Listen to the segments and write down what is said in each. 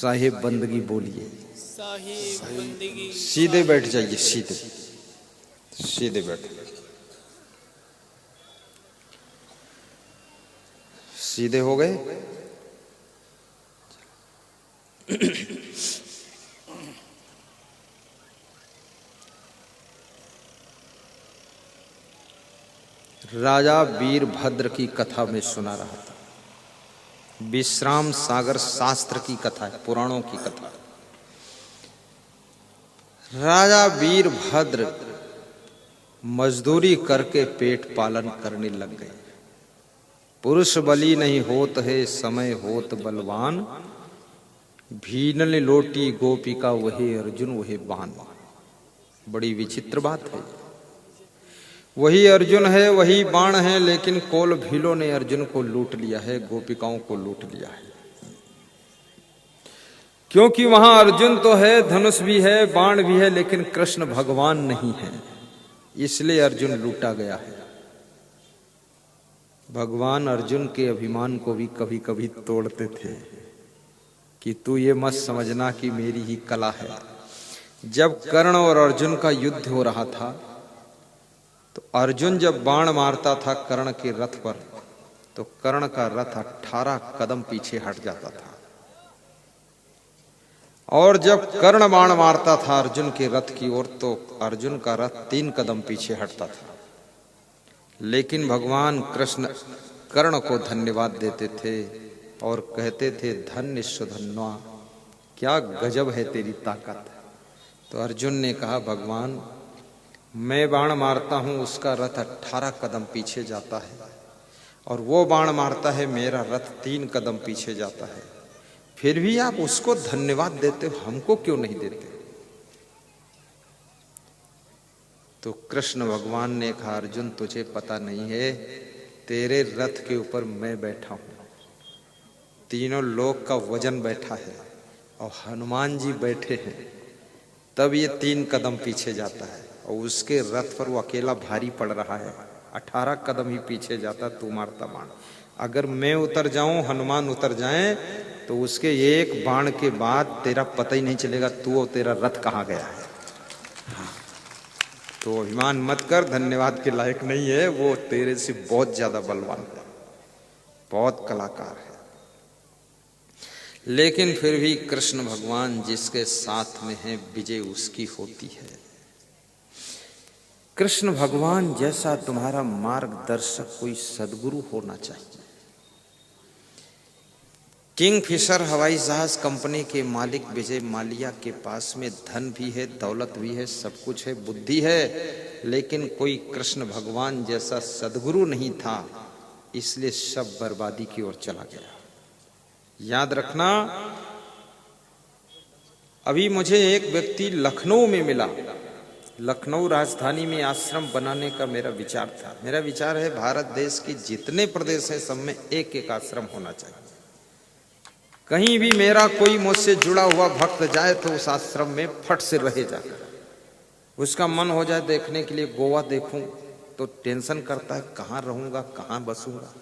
साहिब बंदगी बोलिए। साहिब बंदगी। सीधे बैठ जाइए, सीधे सीधे बैठ, सीधे हो गए। राजा वीरभद्र की कथा में सुना रहा था। विश्राम सागर शास्त्र की कथा है, पुराणों की कथा। राजा वीरभद्र मजदूरी करके पेट पालन करने लग गए। पुरुष बली नहीं होत है, समय होत बलवान, भीनल लोटी गोपिका वही अर्जुन वही बाण। बड़ी विचित्र बात है। वही अर्जुन है, वही बाण है, लेकिन कोल भीलों ने अर्जुन को लूट लिया है, गोपिकाओं को लूट लिया है। क्योंकि वहां अर्जुन तो है, धनुष भी है, बाण भी है, लेकिन कृष्ण भगवान नहीं है, इसलिए अर्जुन लूटा गया है। भगवान अर्जुन के अभिमान को भी कभी कभी तोड़ते थे कि तू ये मत समझना कि मेरी ही कला है। जब कर्ण और अर्जुन का युद्ध हो रहा था तो अर्जुन जब बाण मारता था कर्ण के रथ पर, तो कर्ण का रथ 18 कदम पीछे हट जाता था, और जब कर्ण बाण मारता था अर्जुन के रथ की ओर, तो अर्जुन का रथ 3 कदम पीछे हटता था। लेकिन भगवान कृष्ण कर्ण को धन्यवाद देते थे और कहते थे, धन्य सुधन्वा, क्या गजब है तेरी ताकत। तो अर्जुन ने कहा, भगवान मैं बाण मारता हूं, उसका रथ 18 कदम पीछे जाता है, और वो बाण मारता है, मेरा रथ 3 कदम पीछे जाता है, फिर भी आप उसको धन्यवाद देते हो, हमको क्यों नहीं देते। तो कृष्ण भगवान ने कहा, अर्जुन तुझे पता नहीं है, तेरे रथ के ऊपर मैं बैठा हूं, तीनों लोक का वजन बैठा है, और हनुमान जी बैठे हैं, तब ये 3 कदम पीछे जाता है, और उसके रथ पर वो अकेला भारी पड़ रहा है, 18 कदम ही पीछे जाता, तू मारता बाण। अगर मैं उतर जाऊं, हनुमान उतर जाएं, तो उसके एक बाण के बाद तेरा पता ही नहीं चलेगा तू और तेरा रथ कहां गया है। तो अभिमान मत कर, धन्यवाद के लायक नहीं है, वो तेरे से बहुत ज्यादा बलवान है, बहुत कलाकार है। लेकिन फिर भी कृष्ण भगवान जिसके साथ में है, विजय उसकी होती है। कृष्ण भगवान जैसा तुम्हारा मार्गदर्शक कोई सद्गुरु होना चाहिए। किंगफिशर हवाई जहाज कंपनी के मालिक विजय माल्या के पास में धन भी है, दौलत भी है, सब कुछ है, बुद्धि है, लेकिन कोई कृष्ण भगवान जैसा सद्गुरु नहीं था, इसलिए सब बर्बादी की ओर चला गया। याद रखना, अभी मुझे एक व्यक्ति लखनऊ में मिला। लखनऊ राजधानी में आश्रम बनाने का मेरा विचार था। मेरा विचार है, भारत देश के जितने प्रदेश हैं सब में एक एक आश्रम होना चाहिए। कहीं भी मेरा कोई मुझसे जुड़ा हुआ भक्त जाए तो उस आश्रम में फट से रहे जाकर। उसका मन हो जाए देखने के लिए गोवा देखूं, तो टेंशन करता है कहाँ रहूंगा, कहाँ बसूंगा।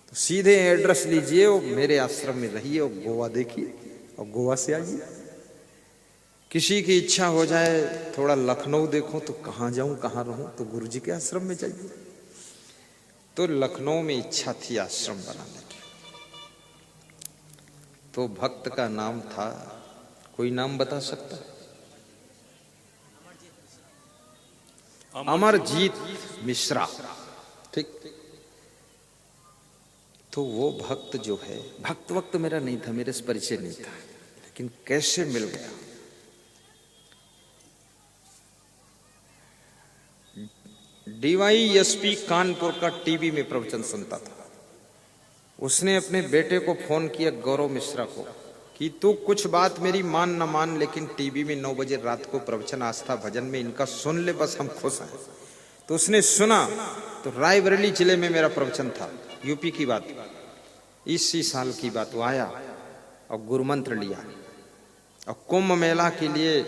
तो सीधे एड्रेस लीजिए और मेरे आश्रम में रहिए और गोवा देखिए और गोवा से आइए। किसी की इच्छा हो जाए थोड़ा लखनऊ देखूं, तो कहाँ जाऊं, कहाँ रहूं, तो गुरु जी के आश्रम में जाइए। तो लखनऊ में इच्छा थी आश्रम बनाने की। तो भक्त का नाम था, कोई नाम बता सकता है? अमरजीत मिश्रा। ठीक। तो वो भक्त जो है, भक्त वक्त मेरा नहीं था, मेरे से परिचय नहीं था, लेकिन कैसे मिल गया। DYSP कानपुर का टीवी में प्रवचन सुनता था। उसने अपने बेटे को फोन किया, गौरव मिश्रा को, कि तू कुछ बात मेरी मान न मान, लेकिन टीवी में 9 बजे रात को प्रवचन आस्था भजन में इनका सुन ले, बस हम खुश हैं। तो उसने सुना। तो रायबरेली जिले में मेरा प्रवचन था, यूपी की बात, इसी साल की बात। वो आया और गुरुमंत्र लिया, और कुंभ मेला के लिए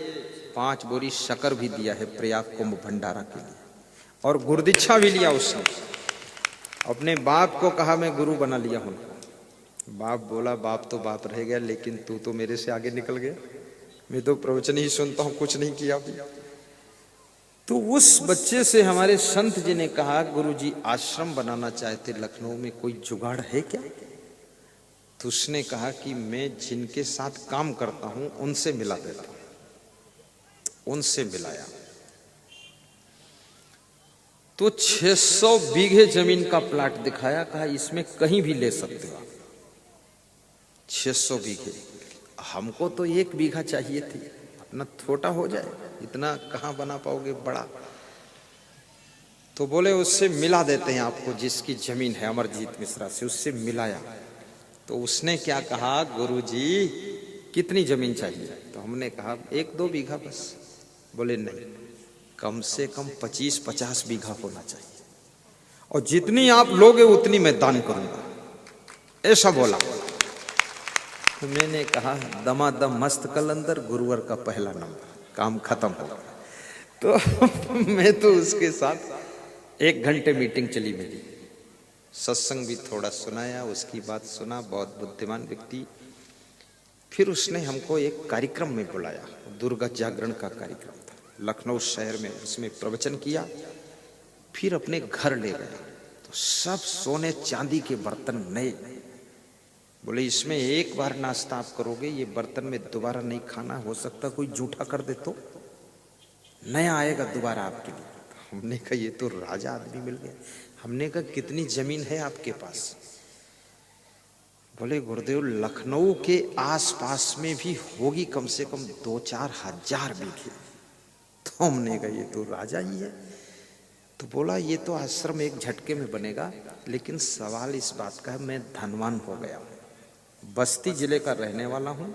5 बोरी शक्कर भी दिया है प्रयाग कुंभ भंडारा के लिए, और गुरुदीक्षा भी लिया उसने। अपने बाप को कहा मैं गुरु बना लिया हूं, बाप बोला, बाप तो बाप रह गया, लेकिन तू तो मेरे से आगे निकल गया, मैं तो प्रवचन ही सुनता हूं, कुछ नहीं किया अभी। तो उस बच्चे से हमारे संत जी ने कहा, गुरुजी आश्रम बनाना चाहते लखनऊ में, कोई जुगाड़ है क्या? तो उसने कहा कि मैं जिनके साथ काम करता हूं उनसे मिला देता हूं। उनसे मिलाया तो 600 बीघे जमीन का प्लाट दिखाया, कहा इसमें कहीं भी ले सकते हो आप। 600 बीघे, हमको तो 1 बीघा चाहिए थी, अपना छोटा हो जाए, इतना कहां बना पाओगे बड़ा। तो बोले उससे मिला देते हैं आपको, जिसकी जमीन है अमरजीत मिश्रा से, उससे मिलाया। तो उसने क्या कहा, गुरुजी कितनी जमीन चाहिए? तो हमने कहा 1-2 बीघा बस। बोले नहीं, कम से कम 25-50 बीघा होना चाहिए, और जितनी आप लोगे उतनी मैं दान करूंगा, ऐसा बोला। तो मैंने कहा दमादम मस्त कलंदर, गुरुवर का पहला नंबर, काम खत्म हो गया। तो मैं तो उसके साथ 1 घंटे मीटिंग चली मेरी, सत्संग भी थोड़ा सुनाया, उसकी बात सुना, बहुत बुद्धिमान व्यक्ति। फिर उसने हमको एक कार्यक्रम में बुलाया, दुर्गा जागरण का कार्यक्रम था लखनऊ शहर में, उसमें प्रवचन किया। फिर अपने घर ले गए, तो सब सोने चांदी के बर्तन नए। बोले इसमें एक बार नाश्ता आप करोगे, ये बर्तन में दोबारा नहीं खाना, हो सकता कोई जूठा कर दे तो नया आएगा दोबारा आपके लिए। हमने कहा ये तो राजा आदमी मिल गया। हमने कहा कितनी जमीन है आपके पास? बोले गुरुदेव लखनऊ के आसपास में भी होगी कम से कम 2-4 हजार बीघे। तो हमने कहा ये तो राजा ही है। तो बोला ये तो आश्रम एक झटके में बनेगा, लेकिन सवाल इस बात का है मैं धनवान हो गया हूं, बस्ती जिले का रहने वाला हूं।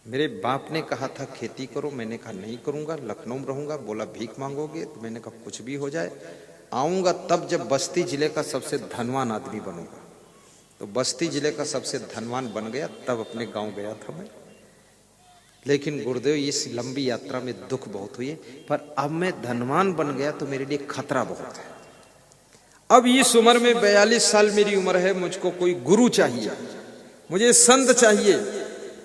मेरे बाप ने कहा था खेती करो, मैंने कहा नहीं करूंगा, लखनऊ में रहूंगा। बोला भीख मांगोगे? तो मैंने कहा कुछ भी हो जाए, आऊंगा तब जब बस्ती जिले का सबसे धनवान आदमी बनूंगा। तो बस्ती जिले का सबसे धनवान बन गया, तब अपने गांव गया था मैं। लेकिन गुरुदेव इस लंबी यात्रा में दुख बहुत हुए, पर अब मैं धनवान बन गया तो मेरे लिए खतरा बहुत है। अब इस उम्र में 42 साल मेरी उम्र है, मुझको कोई गुरु चाहिए, मुझे संत चाहिए,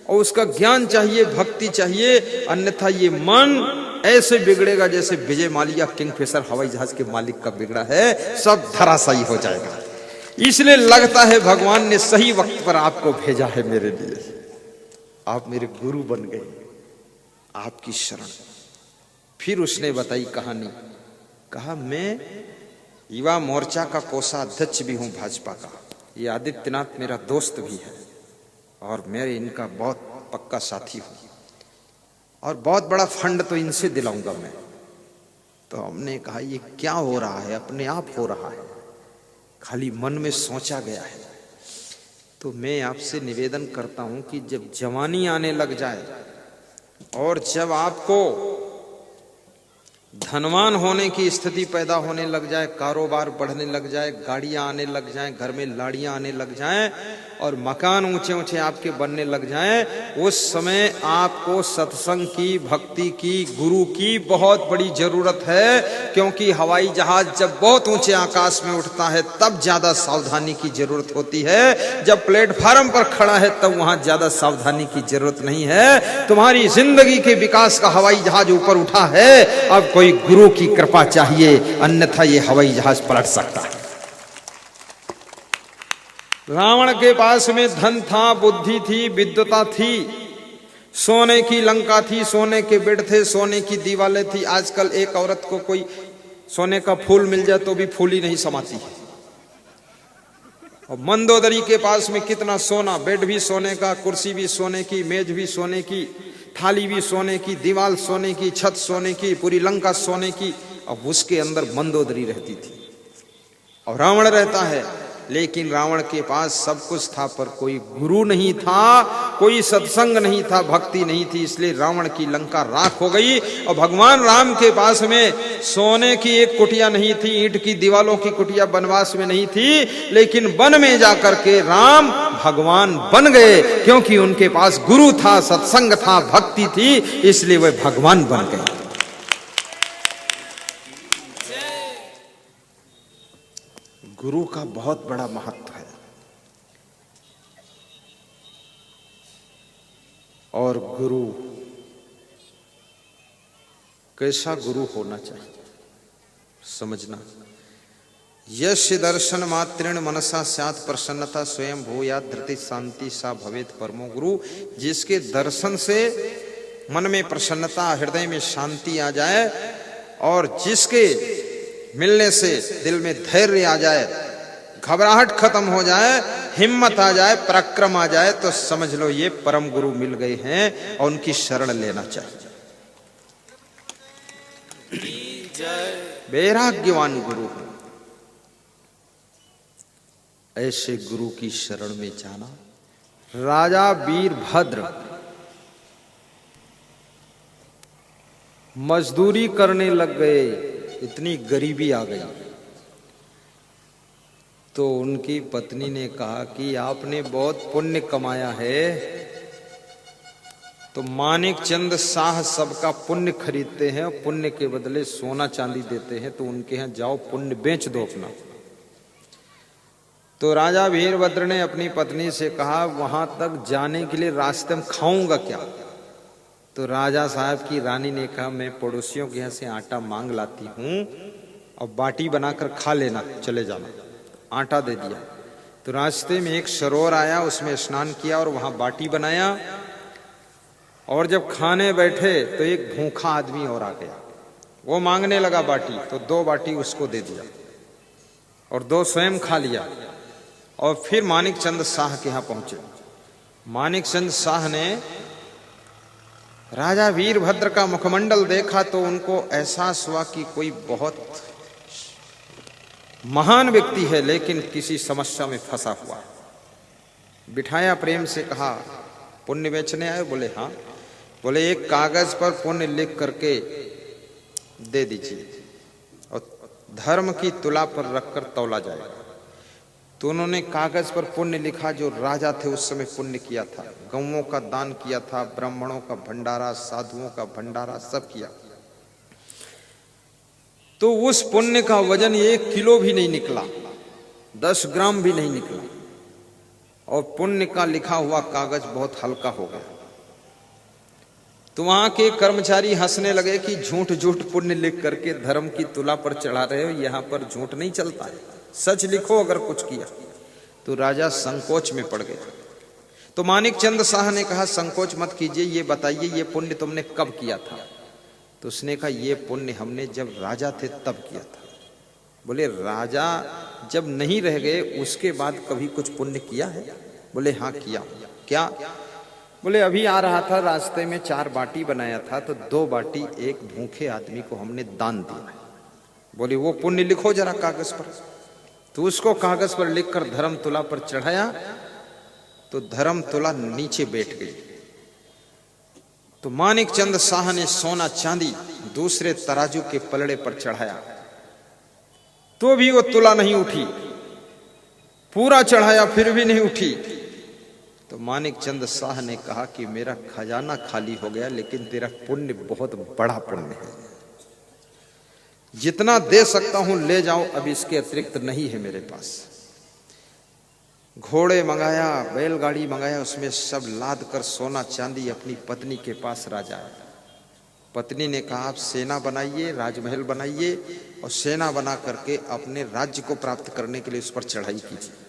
और उसका ज्ञान चाहिए, भक्ति चाहिए, अन्यथा ये मन ऐसे बिगड़ेगा जैसे विजय माल्या किंगफिशर हवाई जहाज के मालिक का बिगड़ा है, सब धराशायी हो जाएगा। इसलिए लगता है भगवान ने सही वक्त पर आपको भेजा है मेरे लिए। आप मेरे गुरु बन गए, आपकी शरण। फिर उसने बताई कहानी, कहा मैं युवा मोर्चा का कोषाध्यक्ष भी हूं भाजपा का, ये आदित्यनाथ मेरा दोस्त भी है, और मैं इनका बहुत पक्का साथी हूं, और बहुत बड़ा फंड तो इनसे दिलाऊंगा मैं। तो हमने कहा ये क्या हो रहा है? अपने आप हो रहा है, खाली मन में सोचा गया है। तो मैं आपसे निवेदन करता हूं कि जब जवानी आने लग जाए और जब आपको धनवान होने की स्थिति पैदा होने लग जाए, कारोबार बढ़ने लग जाए, गाड़ियां आने लग जाएं, घर में लाड़ियां आने लग जाएं, और मकान ऊंचे ऊंचे आपके बनने लग जाएं, उस समय आपको सत्संग की, भक्ति की, गुरु की बहुत बड़ी जरूरत है। क्योंकि हवाई जहाज जब बहुत ऊंचे आकाश में उठता है तब ज्यादा सावधानी की जरूरत होती है, जब प्लेटफार्म पर खड़ा है तब वहां ज्यादा सावधानी की जरूरत नहीं है। तुम्हारी जिंदगी के विकास का हवाई जहाज ऊपर उठा है, अब कोई गुरु की कृपा चाहिए, अन्यथा ये हवाई जहाज पलट सकता है। रावण के पास में धन था, बुद्धि थी, विद्वता थी, सोने की लंका थी, सोने के बेड थे, सोने की दीवारें थी। आजकल एक औरत को कोई सोने का फूल मिल जाए तो भी फूल ही नहीं समाती है। और मंदोदरी के पास में कितना सोना, बेड भी सोने का, कुर्सी भी सोने की, मेज भी सोने की, थाली भी सोने की, दीवार सोने की, छत सोने की, पूरी लंका सोने की। अब उसके अंदर मंदोदरी रहती थी और रावण रहता है। लेकिन रावण के पास सब कुछ था, पर कोई गुरु नहीं था, कोई सत्संग नहीं था, भक्ति नहीं थी, इसलिए रावण की लंका राख हो गई। और भगवान राम के पास में सोने की एक कुटिया नहीं थी, ईंट की दीवालों की कुटिया वनवास में नहीं थी, लेकिन वन में जाकर के राम भगवान बन गए, क्योंकि उनके पास गुरु था, सत्संग था, भक्ति थी, इसलिए वे भगवान बन गए। गुरु का बहुत बड़ा महत्व है। और गुरु, कैसा गुरु होना चाहिए समझना। यस्य दर्शन मात्रेण मनसा स्यात् प्रसन्नता स्वयं भूयात् धृति शांति सा भवेत् परमो गुरु। जिसके दर्शन से मन में प्रसन्नता, हृदय में शांति आ जाए और जिसके मिलने से दिल में धैर्य आ जाए, घबराहट खत्म हो जाए, हिम्मत आ जाए, पराक्रम आ जाए, तो समझ लो ये परम गुरु मिल गए हैं और उनकी शरण लेना चाहिए। वैराग्यवान गुरु हो, ऐसे गुरु की शरण में जाना। राजा वीरभद्र मजदूरी करने लग गए, इतनी गरीबी आ गई तो उनकी पत्नी ने कहा कि आपने बहुत पुण्य कमाया है, तो मानिक चंद शाह सबका पुण्य खरीदते हैं और पुण्य के बदले सोना चांदी देते हैं, तो उनके यहाँ जाओ पुण्य बेच दो अपना। तो राजा वीरभद्र ने अपनी पत्नी से कहा वहां तक जाने के लिए रास्ते में खाऊंगा क्या? तो राजा साहब की रानी ने कहा मैं पड़ोसियों के यहाँ से आटा मांग लाती हूँ और बाटी बनाकर खा लेना, चले जाना। आटा दे दिया। तो रास्ते में एक सरोवर आया, उसमें स्नान किया और वहां बाटी बनाया और जब खाने बैठे तो एक भूखा आदमी और आ गया, वो मांगने लगा बाटी, तो 2 बाटी उसको दे दिया और 2 स्वयं खा लिया और फिर मानिक चंद शाह के यहाँ पहुंचे। मानिक चंद शाह ने राजा वीरभद्र का मुखमंडल देखा तो उनको एहसास हुआ कि कोई बहुत महान व्यक्ति है लेकिन किसी समस्या में फंसा हुआ। बिठाया, प्रेम से कहा पुण्य बेचने आए? बोले हाँ। बोले एक कागज पर पुण्य लिख करके दे दीजिए और धर्म की तुला पर रखकर तौला जाएगा। तो उन्होंने कागज पर पुण्य लिखा जो राजा थे उस समय पुण्य किया था, गौओं का दान किया था, ब्राह्मणों का भंडारा, साधुओं का भंडारा, सब किया। तो उस पुण्य का वजन 1 किलो भी नहीं निकला, 10 ग्राम भी नहीं निकला और पुण्य का लिखा हुआ कागज बहुत हल्का हो गया। तो वहां के कर्मचारी हंसने लगे कि झूठ झूठ पुण्य लिख करके धर्म की तुला पर चढ़ा रहे हो, यहां पर झूठ नहीं चलता है, सच लिखो अगर कुछ किया। तो राजा संकोच में पड़ गए। तो मानिक चंद शाह ने कहा संकोच मत कीजिए, ये बताइए ये पुण्य तुमने कब किया था? तो उसने कहा ये पुण्य हमने जब राजा थे तब किया था। बोले राजा जब नहीं रह गए उसके बाद कभी कुछ पुण्य किया है? बोले हाँ किया। क्या? बोले अभी आ रहा था रास्ते में 4 बाटी बनाया था तो 2 बाटी एक भूखे आदमी को हमने दान दिया। बोले वो पुण्य लिखो जरा कागज पर। तो उसको कागज पर लिखकर धर्म तुला पर चढ़ाया तो धर्म तुला नीचे बैठ गई। तो मानिक चंद शाह ने सोना चांदी दूसरे तराजू के पलड़े पर चढ़ाया तो भी वो तुला नहीं उठी, पूरा चढ़ाया फिर भी नहीं उठी। तो मानिक चंद शाह ने कहा कि मेरा खजाना खाली हो गया लेकिन तेरा पुण्य बहुत बड़ा पुण्य है, जितना दे सकता हूं ले जाओ, अब इसके अतिरिक्त नहीं है मेरे पास। घोड़े मंगाया, बैलगाड़ी मंगाया, उसमें सब लाद कर सोना चांदी अपनी पत्नी के पास राजा आया। पत्नी ने कहा आप सेना बनाइए, राजमहल बनाइए और सेना बना करके अपने राज्य को प्राप्त करने के लिए उस पर चढ़ाई कीजिए।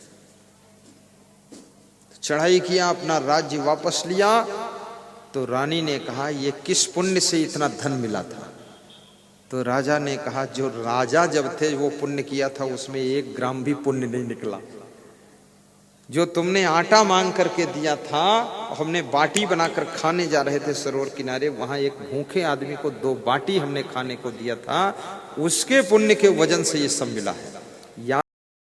चढ़ाई किया, अपना राज्य वापस लिया। तो रानी ने कहा ये किस पुण्य से इतना धन मिला था? तो राजा ने कहा जो राजा जब थे वो पुण्य किया था उसमें 1 ग्राम भी पुण्य नहीं निकला। जो तुमने आटा मांग करके दिया था, हमने बाटी बनाकर खाने जा रहे थे सरोवर किनारे, वहां एक भूखे आदमी को 2 बाटी हमने खाने को दिया था, उसके पुण्य के वजन से ये सब मिला है।